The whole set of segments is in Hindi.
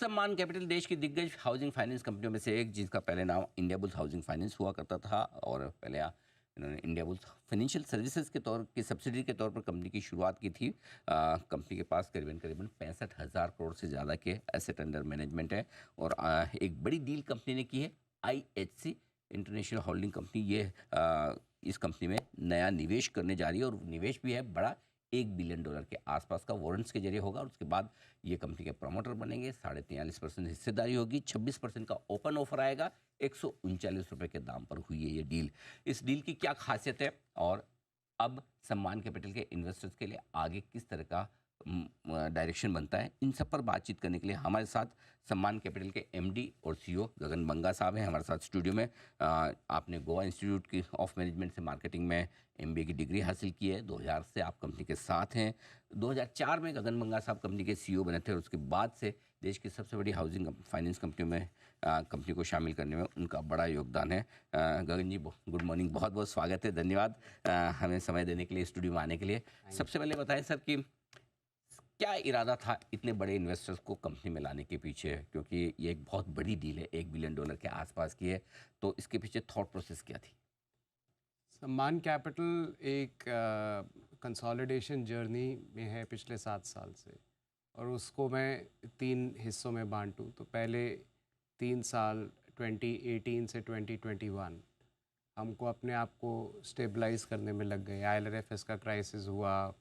सम्मान कैपिटल देश की दिग्गज हाउसिंग फाइनेंस कंपनियों में से एक, जिसका पहले नाम इंडियाबुल्स हाउसिंग फाइनेंस हुआ करता था, और पहले इन्होंने इंडियाबुल्स फाइनेंशियल सर्विसेज के तौर की सब्सिडी के तौर पर कंपनी की शुरुआत की थी। कंपनी के पास करीबन करीबन 65,000 करोड़ से ज़्यादा के एसेट अंडर मैनेजमेंट है। और एक बड़ी डील कंपनी ने की है, IHC इंटरनेशनल होल्डिंग कंपनी। ये इस कंपनी में नया निवेश करने जा रही है, और निवेश भी है बड़ा, $1 बिलियन के आसपास का वारंट्स के जरिए होगा। और उसके बाद ये कंपनी के प्रमोटर बनेंगे, 43.5% हिस्सेदारी होगी, 26% का ओपन ऑफर आएगा, ₹139 के दाम पर हुई है ये डील। इस डील की क्या खासियत है, और अब सम्मान कैपिटल के इन्वेस्टर्स के लिए आगे किस तरह का डायरेक्शन बनता है, इन सब पर बातचीत करने के लिए हमारे साथ सम्मान कैपिटल के MD और CEO गगन बंगा साहब हैं हमारे साथ स्टूडियो में। आपने गोवा इंस्टीट्यूट की ऑफ मैनेजमेंट से मार्केटिंग में MBA की डिग्री हासिल की है। 2000 से आप कंपनी के साथ हैं। 2004 में गगन बंगा साहब कंपनी के CEO बने थे, और उसके बाद से देश की सबसे बड़ी हाउसिंग फाइनेंस कंपनियों में कंपनी को शामिल करने में उनका बड़ा योगदान है। गगन जी, गुड मॉर्निंग, बहुत बहुत स्वागत है, धन्यवाद हमें समय देने के लिए, स्टूडियो में आने के लिए। सबसे पहले बताएं सर कि क्या इरादा था इतने बड़े इन्वेस्टर्स को कंपनी में लाने के पीछे, क्योंकि ये एक बहुत बड़ी डील है, $1 बिलियन के आसपास की है, तो इसके पीछे थॉट प्रोसेस क्या थी? सम्मान कैपिटल एक कंसोलिडेशन जर्नी में है पिछले 7 साल से, और उसको मैं 3 हिस्सों में बांटूं तो पहले 3 साल 2018 से 2021 हमको अपने आप को स्टेबलाइज करने में लग गए। IL&FS का क्राइसिस हुआ,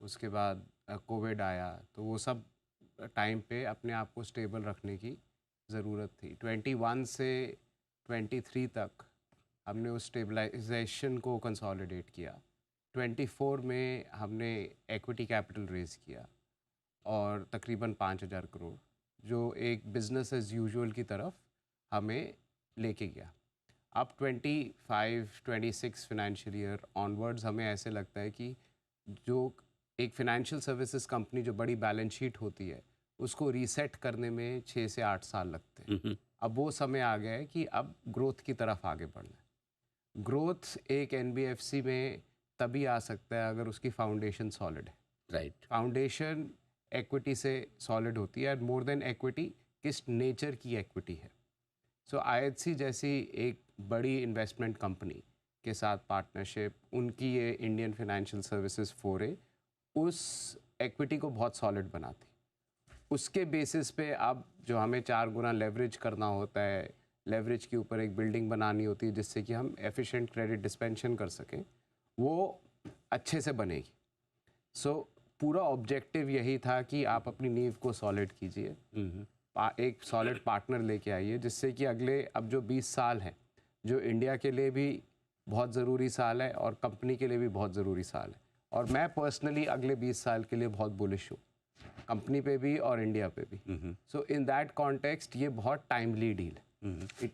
उसके बाद कोविड आया, तो वो सब टाइम पे अपने आप को स्टेबल रखने की ज़रूरत थी। 21 से 23 तक हमने उस स्टेबलाइजेशन को कंसोलिडेट किया। 24 में हमने एक्विटी कैपिटल रेज़ किया, और तकरीबन 5,000 करोड़, जो एक बिज़नेस एज़ यूजुअल की तरफ हमें लेके गया। अब 25-26 फाइनेंशियल ईयर ऑनवर्ड्स हमें ऐसे लगता है कि जो एक फाइनेंशियल सर्विसेज कंपनी जो बड़ी बैलेंस शीट होती है, उसको रीसेट करने में 6 से 8 साल लगते हैं। अब वो समय आ गया है कि अब ग्रोथ की तरफ आगे बढ़ना है। ग्रोथ एक NBFC में तभी आ सकता है अगर उसकी फाउंडेशन सॉलिड है। राइट। फाउंडेशन एक्विटी से सॉलिड होती है, और मोर देन एक्विटी किस नेचर की एक्विटी है। सो IHC जैसी एक बड़ी इन्वेस्टमेंट कंपनी के साथ पार्टनरशिप, उनकी ये इंडियन फाइनेंशियल सर्विसेज फोरे उस एक्विटी को बहुत सॉलिड बनाती। उसके बेसिस पे अब जो हमें 4 गुना लेवरेज करना होता है, लेवरेज के ऊपर एक बिल्डिंग बनानी होती है जिससे कि हम एफिशिएंट क्रेडिट डिस्पेंशन कर सकें, वो अच्छे से बनेगी। सो पूरा ऑब्जेक्टिव यही था कि आप अपनी नींव को सॉलिड कीजिए, एक सॉलिड पार्टनर लेके आइए, जिससे कि अगले अब जो 20 साल हैं, जो इंडिया के लिए भी बहुत ज़रूरी साल है और कंपनी के लिए भी बहुत ज़रूरी साल है। और मैं पर्सनली अगले 20 साल के लिए बहुत बुलिश हूँ, कंपनी पे भी और इंडिया पे भी। सो इन दैट कॉन्टेक्स्ट ये बहुत टाइमली डील है।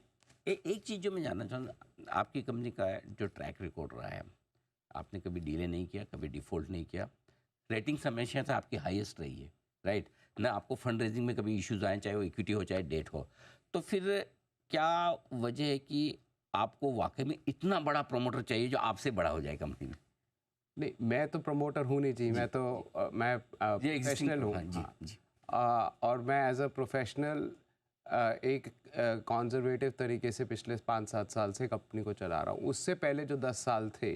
एक चीज़ जो मैं जानना चाहूँगा, आपकी कंपनी का जो ट्रैक रिकॉर्ड रहा है, आपने कभी डीले नहीं किया, कभी डिफ़ॉल्ट नहीं किया, रेटिंग हमेशा से आपकी हाईएस्ट रही है, राइट ना? आपको फंड रेजिंग में कभी इश्यूज आए, चाहे वो इक्विटी हो चाहे डेट हो, तो फिर क्या वजह है कि आपको वाकई में इतना बड़ा प्रमोटर चाहिए जो आपसे बड़ा हो जाए कंपनी में? नहीं, मैं तो प्रमोटर हूँ नहीं जी, मैं तो मैं प्रोफेशनल हूँ। हाँ जी, जी। और मैं एज अ प्रोफेशनल एक कंजर्वेटिव तरीके से पिछले 5-7 साल से कंपनी को चला रहा हूँ। उससे पहले जो 10 साल थे,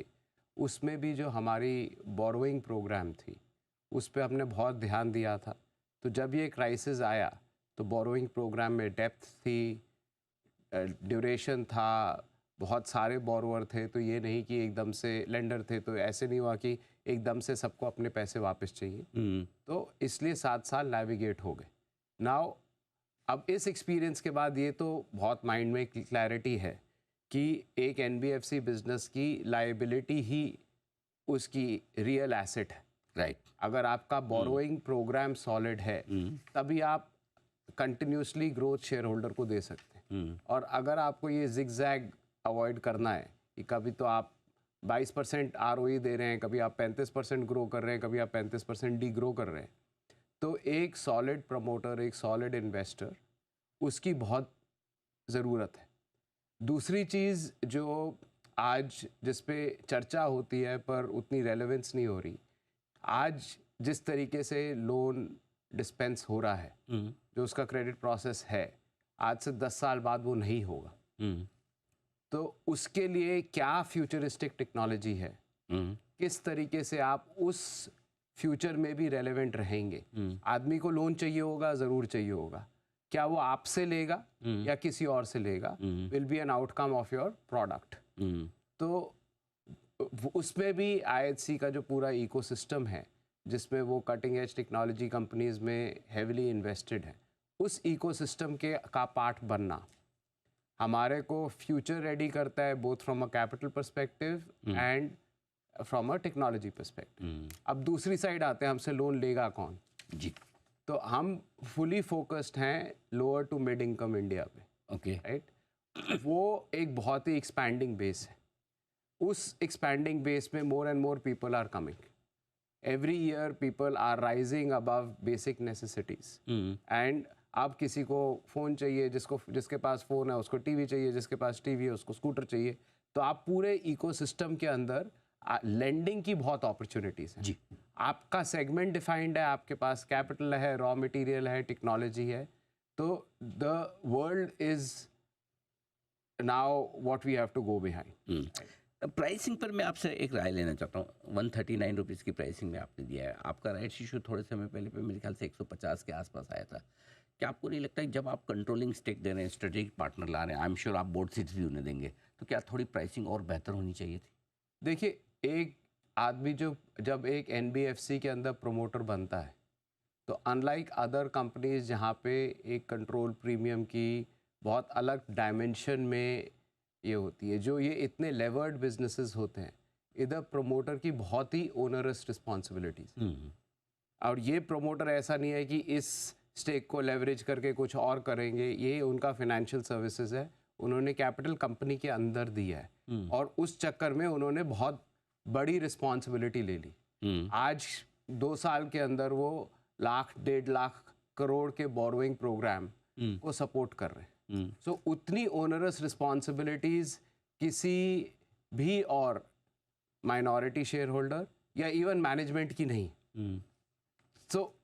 उसमें भी जो हमारी बोरोइंग प्रोग्राम थी, उस पे हमने बहुत ध्यान दिया था। तो जब ये क्राइसिस आया, तो बोरोइंग प्रोग्राम में डेप्थ थी, ड्यूरेशन था, बहुत सारे बोरोवर थे, तो ये नहीं कि एकदम से लेंडर थे, तो ऐसे नहीं हुआ कि एकदम से सबको अपने पैसे वापस चाहिए। तो इसलिए 7 साल नेविगेट हो गए। नाउ अब इस एक्सपीरियंस के बाद ये तो बहुत माइंड में क्लैरिटी है कि एक NBFC बिजनेस की लायबिलिटी ही उसकी रियल एसेट है। राइट। अगर आपका बोरोइंग प्रोग्राम सॉलिड है, तभी आप कंटिन्यूसली ग्रोथ शेयर होल्डर को दे सकते हैं। और अगर आपको ये जिगजैग अवॉइड करना है कि कभी तो आप 22% ROE दे रहे हैं, कभी आप 35% ग्रो कर रहे हैं, कभी आप 35% डी ग्रो कर रहे हैं, तो एक सॉलिड प्रमोटर, एक सॉलिड इन्वेस्टर, उसकी बहुत ज़रूरत है। दूसरी चीज़ जो आज जिस पे चर्चा होती है पर उतनी रेलेवेंस नहीं हो रही, आज जिस तरीके से लोन डिस्पेंस हो रहा है, जो उसका क्रेडिट प्रोसेस है, आज से 10 साल बाद वो नहीं होगा। हम्म, तो उसके लिए क्या फ्यूचरिस्टिक टेक्नोलॉजी है, हम्म, किस तरीके से आप उस फ्यूचर में भी रेलेवेंट रहेंगे। हम्म, आदमी को लोन चाहिए होगा, ज़रूर चाहिए होगा, क्या वो आपसे लेगा या किसी और से लेगा, will be an outcome of your product. Hmm, तो उसमें भी IHC का जो पूरा इकोसिस्टम है, जिसमें वो कटिंग एज टेक्नोलॉजी कंपनीज में हेविली इन्वेस्टेड है, उस इकोसिस्टम के का पार्ट बनना हमारे को फ्यूचर रेडी करता है, both from a capital perspective and from a technology perspective. अब दूसरी साइड आते हैं, हमसे लोन लेगा कौन। जी, तो हम फुली फोकस्ड हैं lower to mid income India पे, ओके, राइट। वो एक बहुत ही एक्सपैंडिंग बेस है। उस एक्सपैंडिंग बेस में more and more people are coming every year, people are rising above basic necessities. And अब किसी को फ़ोन चाहिए, जिसके पास फ़ोन है उसको टीवी चाहिए, जिसके पास टीवी है उसको स्कूटर चाहिए। तो आप पूरे इकोसिस्टम के अंदर लेंडिंग की बहुत अपॉर्चुनिटीज़ हैं। जी, आपका सेगमेंट डिफाइंड है, आपके पास कैपिटल है, रॉ मटेरियल है, टेक्नोलॉजी है। तो the world is now what we have to go behind. Pricing पर मैं आपसे एक राय लेना चाहता हूँ। 139 रुपीज़ की प्राइसिंग में आपने दिया है। आपका राइट्स इशू थोड़े समय पहले पे मेरे ख्याल से 150 के आसपास आया था। क्या आपको नहीं लगता कि जब आप कंट्रोलिंग स्टेक दे रहे हैं, स्ट्रेटेजिक पार्टनर ला रहे हैं, आई एम श्योर आप बोर्ड सीट्स भी उन्हें देंगे, तो क्या थोड़ी प्राइसिंग और बेहतर होनी चाहिए थी? देखिए, एक आदमी जब एक NBFC के अंदर प्रमोटर बनता है, तो अनलाइक अदर कंपनीज जहाँ पे एक कंट्रोल प्रीमियम की बहुत अलग डायमेंशन में ये होती है, जो ये इतने लेवर्ड बिजनेसेस होते हैं, इधर प्रमोटर की बहुत ही ओनरस रिस्पॉन्सिबिलिटीज। और ये प्रमोटर ऐसा नहीं है कि इस स्टेक को लेवरेज करके कुछ और करेंगे, ये उनका फाइनेंशियल सर्विसेज है, उन्होंने कैपिटल कंपनी के अंदर दिया है और उस चक्कर में उन्होंने बहुत बड़ी रिस्पॉन्सिबिलिटी ले ली। आज 2 साल के अंदर वो लाख 1.5 लाख करोड़ के बोरोइंग प्रोग्राम को सपोर्ट कर रहे हैं। सो उतनी ओनरस रिस्पॉन्सिबिलिटीज किसी भी और माइनॉरिटी शेयर होल्डर या इवन मैनेजमेंट की नहीं। सो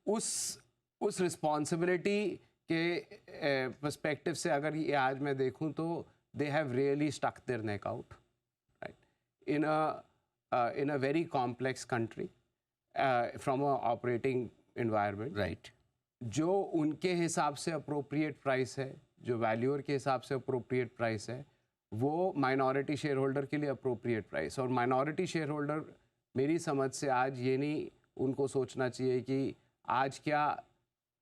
उस रिस्पॉन्सिबिलिटी के पर्सपेक्टिव से अगर ये आज मैं देखूं तो they have really stuck their neck out, right, in a very complex country from a operating environment, right, जो उनके हिसाब से अप्रोप्रिएट प्राइस है, जो वैल्यूअर के हिसाब से अप्रोप्रिएट प्राइस है, वो माइनॉरिटी शेयर होल्डर के लिए अप्रोप्रिएट प्राइस। और माइनॉरिटी शेयर होल्डर मेरी समझ से आज ये नहीं उनको सोचना चाहिए कि आज क्या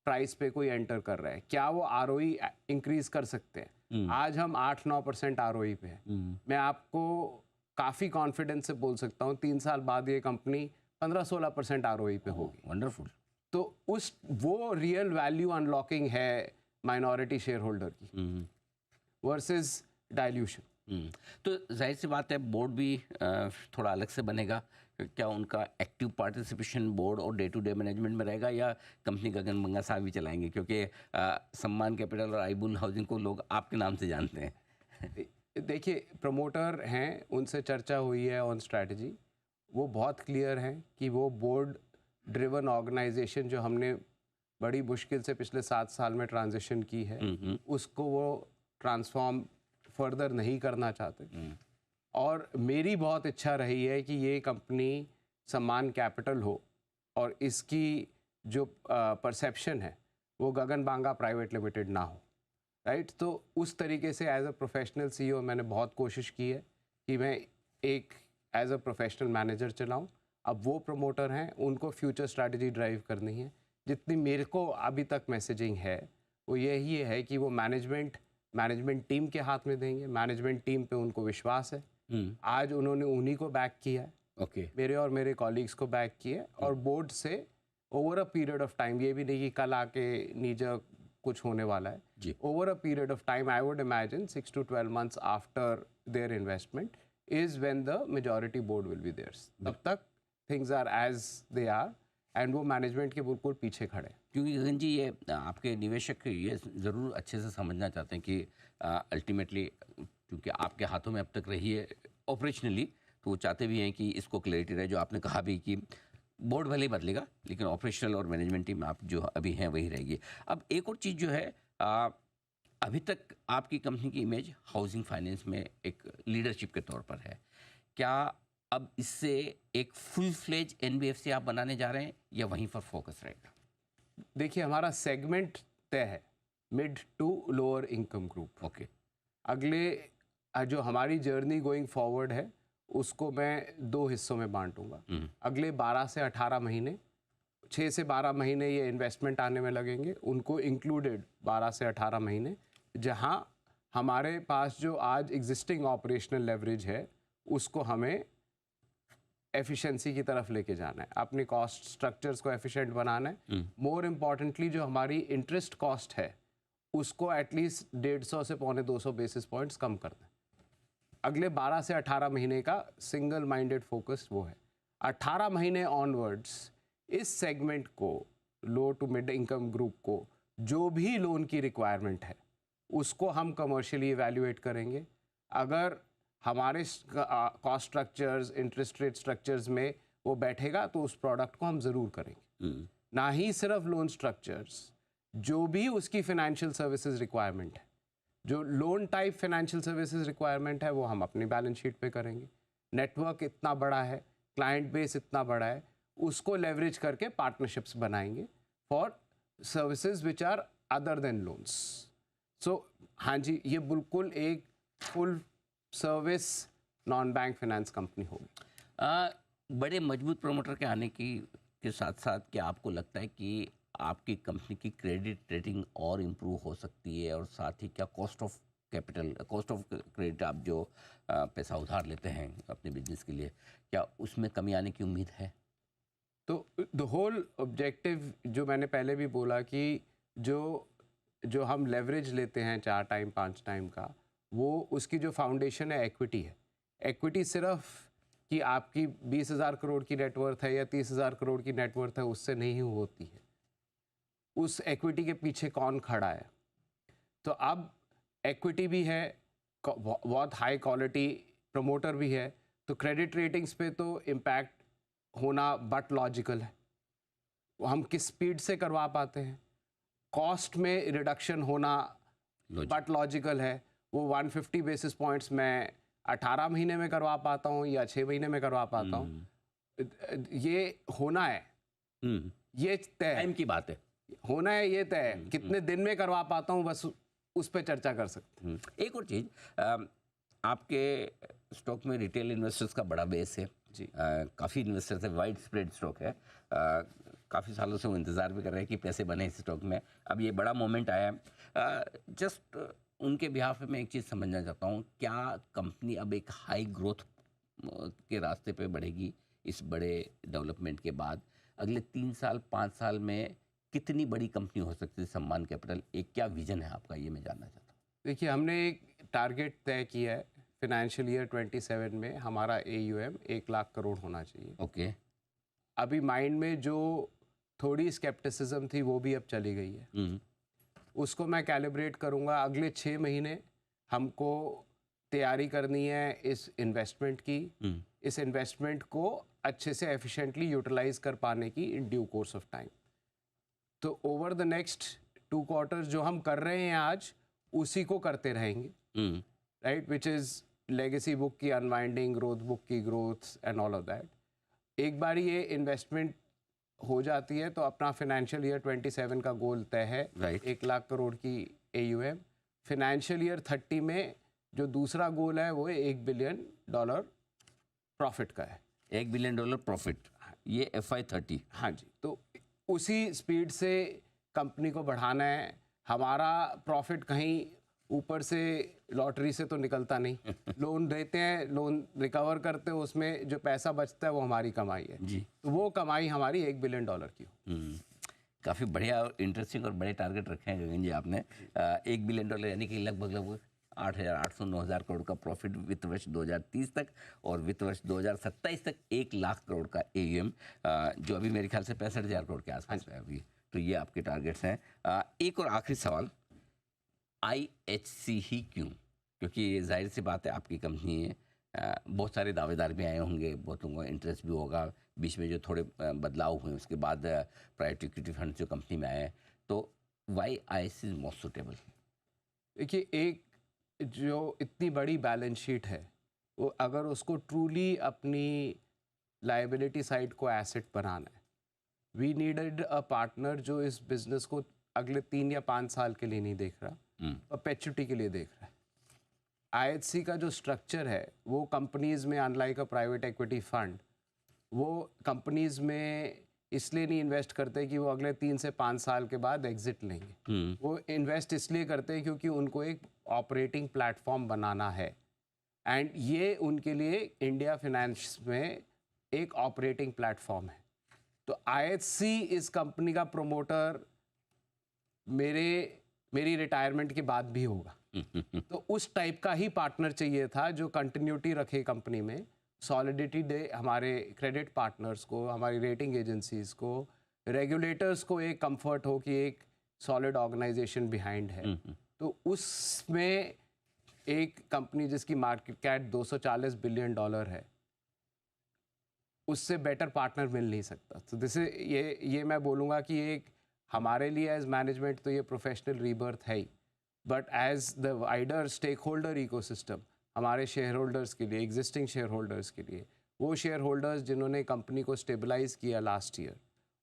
प्राइस पे कोई एंटर कर रहा है, क्या वो ROE इंक्रीज कर सकते हैं। आज हम 8-9% ROE पे है। मैं आपको काफ़ी कॉन्फिडेंस से बोल सकता हूँ 3 साल बाद ये कंपनी 15-16% ROE पे होगी। वंडरफुल। तो वो रियल वैल्यू अनलॉकिंग है माइनॉरिटी शेयर होल्डर की वर्सेस डाइल्यूशन। तो जाहिर सी बात है बोर्ड भी थोड़ा अलग से बनेगा। क्या उनका एक्टिव पार्टिसिपेशन बोर्ड और डे टू डे मैनेजमेंट में रहेगा या कंपनी गगन मंगा साहब भी चलाएंगे, क्योंकि सम्मान कैपिटल और आईबुल हाउसिंग को लोग आपके नाम से जानते हैं? देखिए, प्रमोटर हैं, उनसे चर्चा हुई है ऑन स्ट्रैटेजी। वो बहुत क्लियर हैं कि वो बोर्ड ड्रिवन ऑर्गेनाइजेशन जो हमने बड़ी मुश्किल से पिछले 7 साल में ट्रांजिशन की है, उसको वो ट्रांसफॉर्म फर्दर नहीं करना चाहते। और मेरी बहुत इच्छा रही है कि ये कंपनी सम्मान कैपिटल हो और इसकी जो परसेप्शन है वो गगन बांगा प्राइवेट लिमिटेड ना हो, राइट। तो उस तरीके से एज अ प्रोफेशनल CEO मैंने बहुत कोशिश की है कि मैं एक एज अ प्रोफेशनल मैनेजर चलाऊं। अब वो प्रमोटर हैं, उनको फ्यूचर स्ट्रैटेजी ड्राइव करनी है। जितनी मेरे को अभी तक मैसेजिंग है वो यही है कि वो मैनेजमेंट टीम के हाथ में देंगे। मैनेजमेंट टीम पे उनको विश्वास है। आज उन्होंने उन्हीं को बैक किया है, ओके, मेरे और मेरे कॉलीग्स को बैक किया है। और बोर्ड से over a period of time, ये भी नहीं कि कल आके नीचे कुछ होने वाला है, जी, over a period of time I would imagine 6 to 12 months after their investment is when the majority board will be theirs. तब तक things are as they are and वो मैनेजमेंट के बिल्कुल पीछे खड़े। क्योंकि गगन जी ये आपके निवेशक ये ज़रूर अच्छे से समझना चाहते हैं कि अल्टीमेटली क्योंकि आपके हाथों में अब तक रही है ऑपरेशनली, तो वो चाहते भी हैं कि इसको क्लैरिटी रहे। जो आपने कहा भी कि बोर्ड भले ही बदलेगा, लेकिन ऑपरेशनल और मैनेजमेंट टीम आप जो अभी हैं वही रहेगी। अब एक और चीज़ जो है, अभी तक आपकी कंपनी की इमेज हाउसिंग फाइनेंस में एक लीडरशिप के तौर पर है। क्या अब इससे एक फुल फ्लेज एनबीएफसी आप बनाने जा रहे हैं या वहीं पर फोकस रहेगा? देखिए, हमारा सेगमेंट तय है, mid to lower income group. Okay. अगले जो हमारी जर्नी गोइंग फॉरवर्ड है उसको मैं 2 हिस्सों में बांटूंगा। अगले 12 से 18 महीने, 6 से 12 महीने ये इन्वेस्टमेंट आने में लगेंगे, उनको इंक्लूडेड 12 से 18 महीने, जहां हमारे पास जो आज एग्जिस्टिंग ऑपरेशनल लेवरेज है उसको हमें एफिशिएंसी की तरफ लेके जाना है, अपने कॉस्ट स्ट्रक्चर्स को एफिशिएंट बनाना है। मोर इम्पॉर्टेंटली जो हमारी इंटरेस्ट कॉस्ट है उसको एटलीस्ट 150 से 250 बेसिस पॉइंट्स कम करना है। अगले 12 से 18 महीने का सिंगल माइंडेड फोकस वो है। 18 महीने ऑनवर्ड्स इस सेगमेंट को, लो टू मिड इनकम ग्रुप को, जो भी लोन की रिक्वायरमेंट है उसको हम कमर्शियली इवैल्यूएट करेंगे। अगर हमारे cost structures, interest rate structures में वो बैठेगा तो उस प्रोडक्ट को हम ज़रूर करेंगे। ना ही सिर्फ लोन स्ट्रक्चर्स, जो भी उसकी फाइनेंशियल सर्विसेज रिक्वायरमेंट है, जो loan type financial services requirement है वो हम अपनी बैलेंस शीट पे करेंगे। नेटवर्क इतना बड़ा है, क्लाइंट बेस इतना बड़ा है, उसको लेवरेज करके पार्टनरशिप्स बनाएंगे for services which are other than loans. So हाँ जी, ये बिल्कुल एक full service non bank finance company होगी। बड़े मजबूत प्रोमोटर के आने के साथ साथ क्या आपको लगता है कि आपकी कंपनी की क्रेडिट रेटिंग और इम्प्रूव हो सकती है, और साथ ही क्या cost of capital, cost of credit, आप जो पैसा उधार लेते हैं अपने बिजनेस के लिए, क्या उसमें कमी आने की उम्मीद है? तो द होल ऑब्जेक्टिव जो मैंने पहले भी बोला कि जो हम लेवरेज लेते हैं 4 टाइम 5 टाइम का, वो उसकी जो फाउंडेशन है एक्विटी है। एक्विटी सिर्फ कि आपकी 20,000 करोड़ की नेटवर्थ है या 30,000 करोड़ की नेटवर्थ है उससे नहीं होती है, उस एक्विटी के पीछे कौन खड़ा है। तो अब एक्विटी भी है, बहुत हाई क्वालिटी प्रमोटर भी है, तो क्रेडिट रेटिंग्स पे तो इम्पैक्ट होना बट लॉजिकल है। हम किस स्पीड से करवा पाते हैं, कॉस्ट में रिडक्शन होना बट लॉजिकल है। वो 150 बेसिस पॉइंट्स मैं 18 महीने में करवा पाता हूँ या 6 महीने में करवा पाता हूँ, ये होना है, ये तय टाइम की बात है, होना है, ये तय है। कितने दिन में करवा पाता हूँ बस उस पर चर्चा कर सकते हैं। एक और चीज़, आपके स्टॉक में रिटेल इन्वेस्टर्स का बड़ा बेस है जी। काफ़ी इन्वेस्टर्स है, वाइड स्प्रेड स्टॉक है, काफ़ी सालों से वो इंतज़ार भी कर रहे हैं कि पैसे बने इस स्टॉक में। अब ये बड़ा मोमेंट आया है, जस्ट उनके बिहाफ में एक चीज़ समझना चाहता हूँ, क्या कंपनी अब एक हाई ग्रोथ के रास्ते पे बढ़ेगी इस बड़े डेवलपमेंट के बाद? अगले 3 साल 5 साल में कितनी बड़ी कंपनी हो सकती है सम्मान कैपिटल? एक क्या विजन है आपका, ये मैं जानना चाहता हूँ। देखिए, हमने एक टारगेट तय किया है, फाइनेंशियल ईयर 27 में हमारा AUM 1 लाख करोड़ होना चाहिए। ओके। अभी माइंड में जो थोड़ी स्केप्टिसिज्म थी वो भी अब चली गई है, उसको मैं कैलिब्रेट करूँगा। अगले 6 महीने हमको तैयारी करनी है इस इन्वेस्टमेंट की, इस इन्वेस्टमेंट को अच्छे से एफिशिएंटली यूटिलाइज कर पाने की in due course of time. तो ओवर द नेक्स्ट 2 क्वार्टर्स जो हम कर रहे हैं आज, उसी को करते रहेंगे, right, which is legacy book की अनवाइंडिंग, ग्रोथ बुक की growth and all of that. एक बार ये इन्वेस्टमेंट हो जाती है तो अपना फाइनेंशियल ईयर 27 का गोल तय है, Right. 1 लाख करोड़ की AUM। फाइनेंशियल ईयर 30 में जो दूसरा गोल है वो $1 बिलियन प्रॉफिट का है। $1 बिलियन प्रॉफिट, ये FY30। हाँ जी, तो उसी स्पीड से कंपनी को बढ़ाना है। हमारा प्रॉफिट कहीं ऊपर से लॉटरी से तो निकलता नहीं, लोन देते हैं, लोन रिकवर करते हैं, उसमें जो पैसा बचता है वो हमारी कमाई है जी। तो वो कमाई हमारी $1 बिलियन की हो। काफ़ी बढ़िया और इंटरेस्टिंग और बड़े टारगेट रखे हैं गगन जी आपने। $1 बिलियन यानी कि लगभग 8,800-9,000 करोड़ का प्रॉफिट वित्त वर्ष 2030 तक, और वित्त वर्ष 2027 तक 1 लाख करोड़ का AUM, जो अभी मेरे ख्याल से 65,000 करोड़ के आसपास है अभी। तो ये आपके टारगेट्स हैं। एक और आखिरी सवाल, IHC ही क्यों? क्योंकि जाहिर सी बात है आपकी कंपनी है, बहुत सारे दावेदार भी आए होंगे, बहुत लोगों का इंटरेस्ट भी होगा, बीच में जो थोड़े बदलाव हुए उसके बाद प्राइवेट इक्विटी फंड जो कंपनी में आए, तो why ISC is most suitable? देखिए, एक जो इतनी बड़ी बैलेंस शीट है, वो अगर उसको ट्रूली अपनी लाइबिलिटी साइड को एसेट बनाना है, वी नीडेड अ पार्टनर जो इस बिजनेस को अगले 3 या 5 साल के लिए नहीं देख रहा, परपेचुटी के लिए देख रहा है। IHC का जो स्ट्रक्चर है वो कंपनीज़ में, unlike a private equity fund, वो कंपनीज़ में इसलिए नहीं इन्वेस्ट करते कि वो अगले 3 से 5 साल के बाद एग्जिट लेंगे। वो इन्वेस्ट इसलिए करते हैं क्योंकि उनको एक ऑपरेटिंग प्लेटफॉर्म बनाना है, एंड ये उनके लिए इंडिया फाइनेंस में एक ऑपरेटिंग प्लेटफॉर्म है। तो IHC इस कंपनी का प्रमोटर मेरी रिटायरमेंट के बाद भी होगा। तो उस टाइप का ही पार्टनर चाहिए था जो कंटिन्यूटी रखे कंपनी में, सॉलिडिटी दे हमारे क्रेडिट पार्टनर्स को, हमारी रेटिंग एजेंसीज को, रेगुलेटर्स को एक कंफर्ट हो कि एक सॉलिड ऑर्गेनाइजेशन बिहाइंड है। तो उसमें एक कंपनी जिसकी मार्केट कैप $240 बिलियन है, उससे बेटर पार्टनर मिल नहीं सकता। तो दिस ये मैं बोलूँगा कि एक हमारे लिए एज मैनेजमेंट तो ये प्रोफेशनल रीबर्थ है ही, but as the wider stakeholder ecosystem, हमारे शेयर होल्डर्स के लिए, एग्जिस्टिंग शेयर होल्डर्स के लिए, वो शेयर होल्डर्स जिन्होंने कंपनी को स्टेबलाइज किया लास्ट ईयर,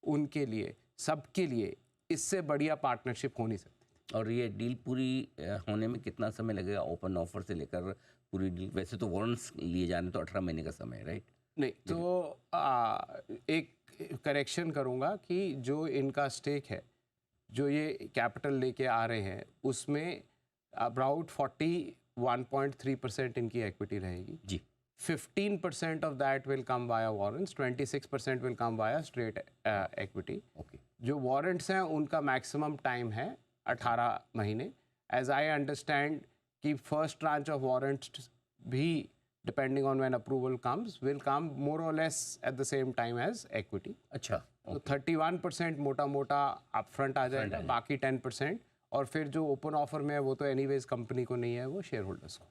उनके लिए, सबके लिए इससे बढ़िया पार्टनरशिप हो नहीं सकती। और ये डील पूरी होने में कितना समय लगेगा? ओपन ऑफर से लेकर पूरी डील, वैसे तो वारंट्स लिए जाने तो 18 महीने का समय है, राइट? नहीं तो एक करेक्शन करूँगा कि जो इनका स्टेक है, जो ये कैपिटल लेके आ रहे हैं, उसमें अबाउट 41.3% इनकी इक्विटी रहेगी जी। 15% of that will come via warrants, 26% will come via straight equity. Okay. जो वारंट्स हैं उनका मैक्सिमम टाइम है 18 महीने। एज आई अंडरस्टैंड कि फर्स्ट ट्रांच ऑफ वारंट्स भी depending on when approval comes will come more or less at the same time as equity. अच्छा। तो 31% मोटा मोटा अपफ्रंट आ जाएगा, बाकी 10%, और फिर जो ओपन ऑफर में है वो तो एनीवेज कंपनी को नहीं है, वो शेयर होल्डर्स को।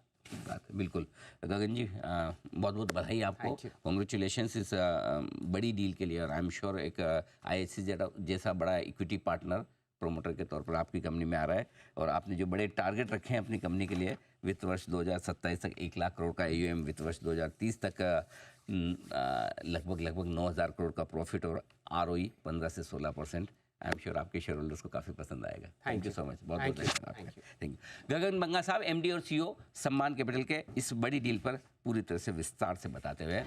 बात है, बिल्कुल। गगन जी, बहुत बहुत बधाई आपको, कॉन्ग्रेचुलेशंस इस बड़ी डील के लिए। और आई एम श्योर एक IHC जैसा बड़ा इक्विटी पार्टनर प्रोमोटर के तौर पर आपकी कंपनी में आ रहा है, और आपने जो बड़े टारगेट रखे हैं अपनी कंपनी के लिए, वित्त वर्ष 2027 तक 1 लाख करोड़ का AUM, वित्त वर्ष 2030 तक लगभग 9,000 करोड़ का प्रॉफिट, और ROE 15 से 16%। आई एम श्योर आपके शेयर होल्डर्स को काफ़ी पसंद आएगा। थैंक यू सो मच, बहुत बहुत धन्यवाद। Thank you. गगन बंगा साहब, MD और CEO सम्मान कैपिटल के, इस बड़ी डील पर पूरी तरह से विस्तार से बताते हुए।